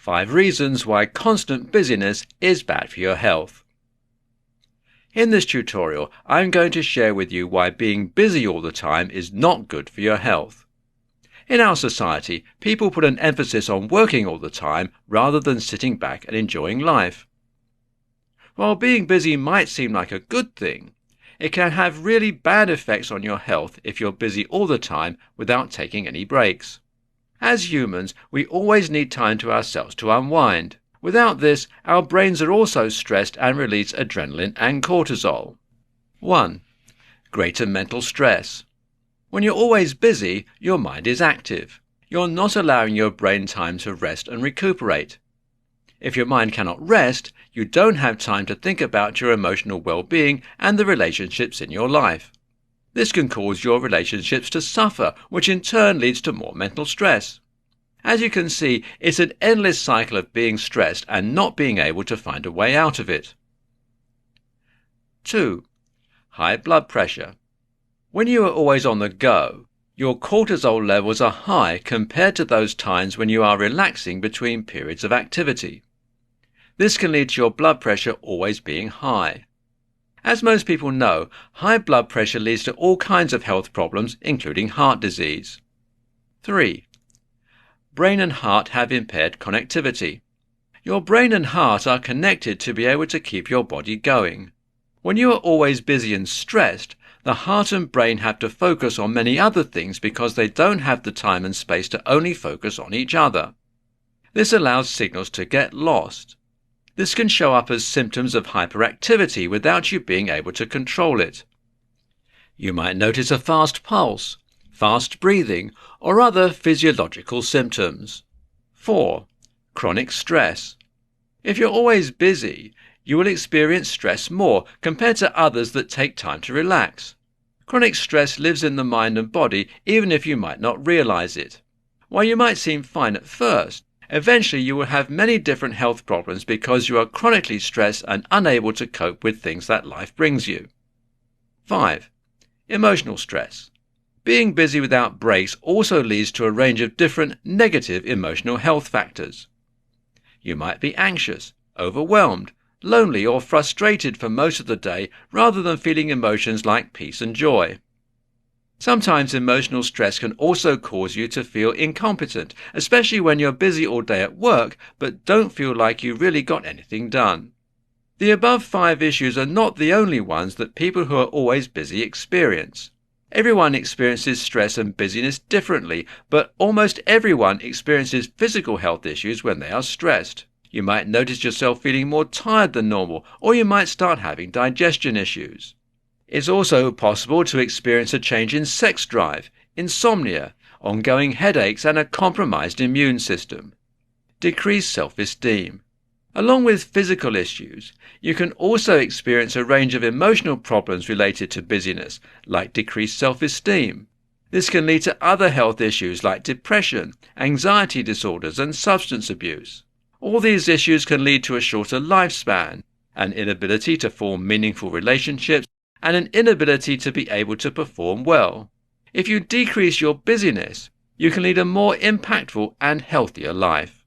5 reasons why constant busyness is bad for your health. In this tutorial, I'm going to share with you why being busy all the time is not good for your health. In our society, people put an emphasis on working all the time rather than sitting back and enjoying life. While being busy might seem like a good thing, it can have really bad effects on your health if you're busy all the time without taking any breaks. As humans, we always need time to ourselves to unwind. Without this, our brains are also stressed and release adrenaline and cortisol. 1. Greater mental stress. When you're always busy, your mind is active. You're not allowing your brain time to rest and recuperate. If your mind cannot rest, you don't have time to think about your emotional well-being and the relationships in your life. This can cause your relationships to suffer, which in turn leads to more mental stress. As you can see, it's an endless cycle of being stressed and not being able to find a way out of it. 2. High blood pressure. When you are always on the go, your cortisol levels are high compared to those times when you are relaxing between periods of activity. This can lead to your blood pressure always being high. As most people know, high blood pressure leads to all kinds of health problems, including heart disease. 3. Brain and heart have impaired connectivity. Your brain and heart are connected to be able to keep your body going. When you are always busy and stressed, the heart and brain have to focus on many other things because they don't have the time and space to only focus on each other. This allows signals to get lost. This can show up as symptoms of hyperactivity without you being able to control it. You might notice a fast pulse, fast breathing, or other physiological symptoms. 4. Chronic stress. If you're always busy, you will experience stress more compared to others that take time to relax. Chronic stress lives in the mind and body even if you might not realize it. While you might seem fine at first, eventually you will have many different health problems because you are chronically stressed and unable to cope with things that life brings you. 5. Emotional stress. Being busy without breaks also leads to a range of different negative emotional health factors. You might be anxious, overwhelmed, lonely or frustrated for most of the day rather than feeling emotions like peace and joy. Sometimes emotional stress can also cause you to feel incompetent, especially when you're busy all day at work but don't feel like you really got anything done. The above 5 issues are not the only ones that people who are always busy experience. Everyone experiences stress and busyness differently, but almost everyone experiences physical health issues when they are stressed. You might notice yourself feeling more tired than normal, or you might start having digestion issues. It's also possible to experience a change in sex drive, insomnia, ongoing headaches, and a compromised immune system. Decreased self-esteem. Along with physical issues, you can also experience a range of emotional problems related to busyness, like decreased self-esteem. This can lead to other health issues like depression, anxiety disorders, and substance abuse. All these issues can lead to a shorter lifespan, an inability to form meaningful relationships, and an inability to be able to perform well. If you decrease your busyness, you can lead a more impactful and healthier life.